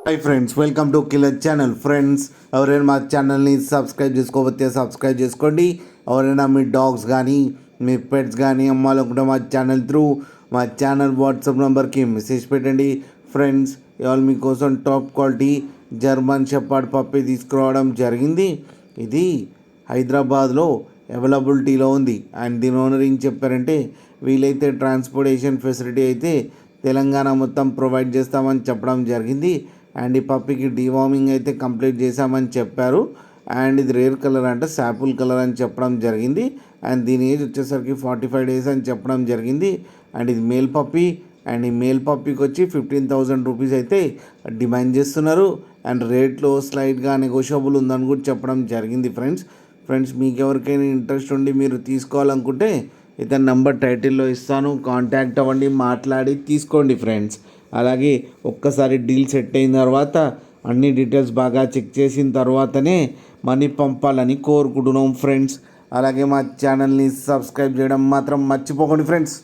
Hi friends, welcome to killer channel. Friends, ఎవరైనా మా ఛానల్ని సబ్స్క్రైబ్ చేసుకోకపోతే సబ్స్క్రైబ్ చేసుకోండి. ఎవరైనా మీ డాగ్స్ కానీ మీ పెట్స్ కానీ అమ్మాలనుకుంటే మా ఛానల్ త్రూ మా ఛానల్ వాట్సాప్ నెంబర్కి మెసేజ్ పెట్టండి. ఫ్రెండ్స్, ఇవాళ మీకోసం top quality German shepherd puppy తీసుకురావడం జరిగింది. ఇది హైదరాబాద్లో అవైలబిలిటీలో ఉంది. అండ్ దీని ఓనర్ ఏం చెప్పారంటే, వీలైతే ట్రాన్స్పోర్టేషన్ ఫెసిలిటీ అయితే తెలంగాణ మొత్తం ప్రొవైడ్ చేస్తామని చెప్పడం జరిగింది. అండ్ ఈ పప్పీకి డీవార్మింగ్ అయితే కంప్లీట్ చేశామని చెప్పారు. అండ్ ఇది రేర్ కలర్ అంటే శాపుల్ కలర్ అని చెప్పడం జరిగింది. అండ్ దీని ఏజ్ వచ్చేసరికి 45 డేస్ అని చెప్పడం జరిగింది. అండ్ ఇది మేల్ పప్పీ. అండ్ ఈ మేల్ పప్పీకి వచ్చి 15,000 రూపీస్ అయితే డిమాండ్ చేస్తున్నారు. అండ్ రేట్లో స్లైట్గా నెగోషియబుల్ ఉందని కూడా చెప్పడం జరిగింది. ఫ్రెండ్స్ మీకు ఎవరికైనా ఇంట్రెస్ట్ ఉండి మీరు తీసుకోవాలనుకుంటే ఇతని నెంబర్ టైటిల్లో ఇస్తాను, కాంటాక్ట్ అవ్వండి, మాట్లాడి తీసుకోండి ఫ్రెండ్స్. అలాగే ఒక్కసారి డీల్ సెట్ అయిన తర్వాత అన్ని డీటెయిల్స్ బాగా చెక్ చేసిన తర్వాతనే మనీ పంపాలని కోరుకుంటున్నాం ఫ్రెండ్స్. అలాగే మా ఛానల్ని సబ్స్క్రైబ్ చేయడం మాత్రం మర్చిపోకండి ఫ్రెండ్స్.